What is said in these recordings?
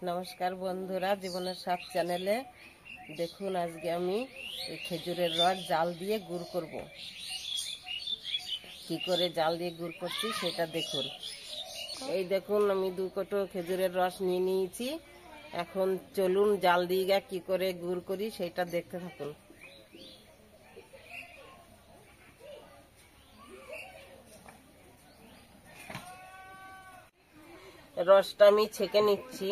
নমস্কার বন্ধুরা, জীবনের স্বাদ চ্যানেলে দেখুন। আজকে আমি এই খেজুরের রস জাল দিয়ে গুড় করব। কি করে জাল দিয়ে গুড় করছি সেটা দেখুন। এই দেখুন, আমি 2 কোটো খেজুরের রস নিয়ে নিয়েছি। এখন চলুন জাল দিয়ে কি করে গুড় করি সেটা দেখতে থাকুন। রসটা আমি ছেঁকে নিচ্ছি।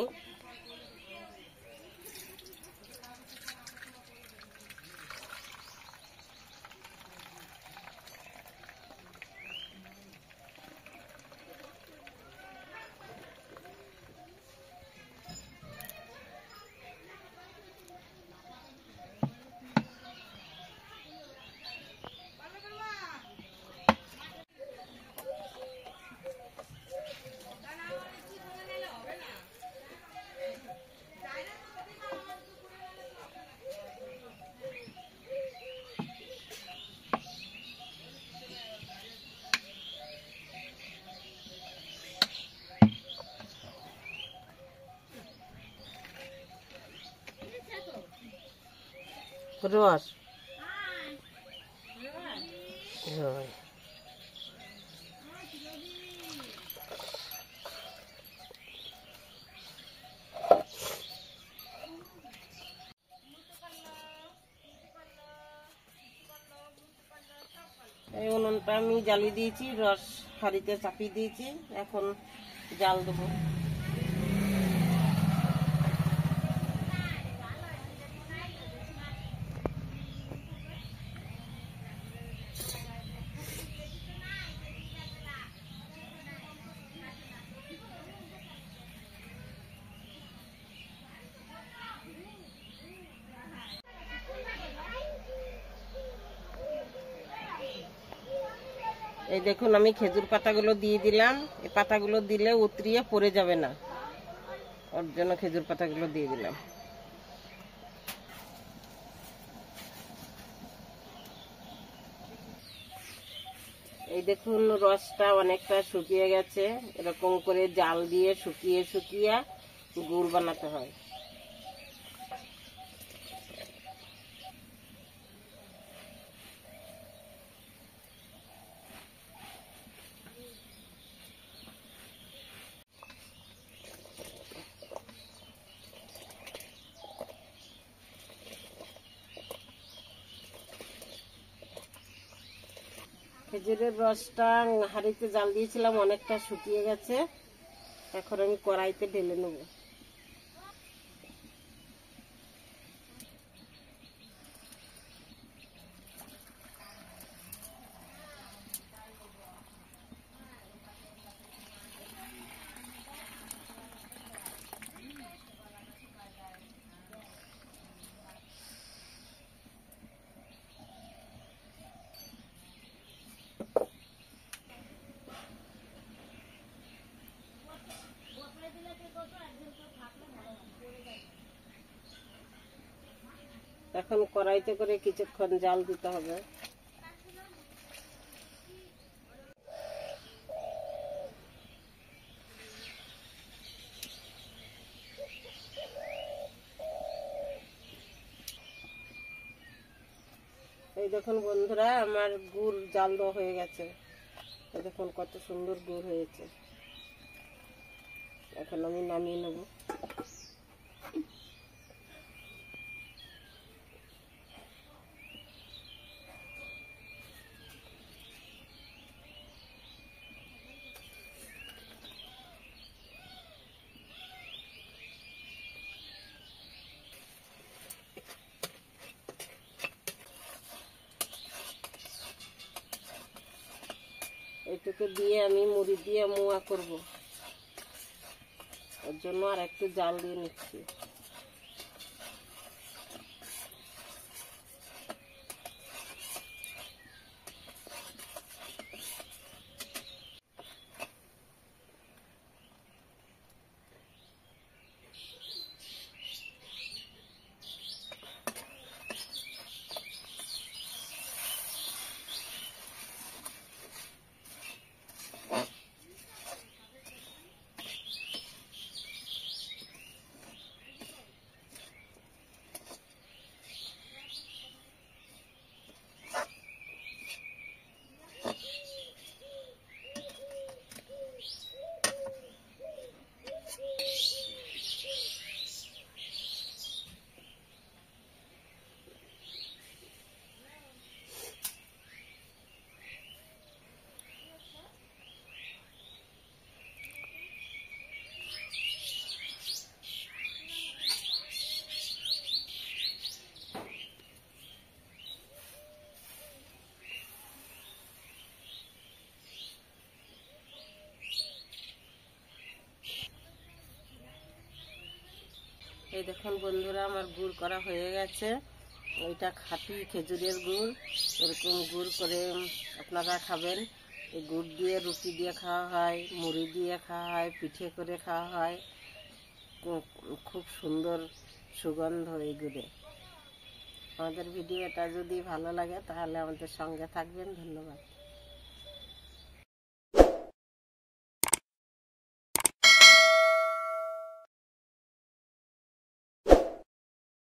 রস এই উনুনটা আমি জ্বালিয়ে দিয়েছি, রস হাঁড়িতে চাপিয়ে দিয়েছি। এখন জাল দেবো। এই দেখুন, আমি খেজুর পাতাগুলো দিয়ে দিলাম। এই পাতাগুলো দিলে উতরিয়ে পড়ে যাবে না, ওর জন্য খেজুর পাতাগুলো দিয়ে দিলাম। এই দেখুন, রসটা অনেকটা শুকিয়ে গেছে। এরকম করে জাল দিয়ে শুকিয়ে শুকিয়ে গুড় বানাতে হয়। খেজুরের রসটা হাঁড়িতে জাল দিয়েছিলাম, অনেকটা শুকিয়ে গেছে। এখন আমি কড়াইতে ঢেলে নেব। এখন কড়াইতে করে কিছুক্ষণ জাল দিতে হবে। এই দেখুন বন্ধুরা, আমার গুড় জাল দেওয়া হয়ে গেছে। এই দেখুন কত সুন্দর গুড় হয়েছে। এখন আমি নামিয়ে নেব। এইটুকু দিয়ে আমি মুড়ি দিয়ে মোয়া করব, ওর জন্য আর একটু জাল দিয়ে নিচ্ছি। এই দেখুন বন্ধুরা, আমার গুড় করা হয়ে গেছে। এটা খাঁটি খেজুরের গুড়। এরকম গুড় করে আপনারা খাবেন। এই গুড় দিয়ে রুটি দিয়ে খাওয়া হয়, মুড়ি দিয়ে খাওয়া হয়, পিঠে করে খাওয়া হয়। খুব সুন্দর সুগন্ধ এই গুড়ে। আমাদের ভিডিওটা যদি ভালো লাগে তাহলে আমাদের সঙ্গে থাকবেন। ধন্যবাদ।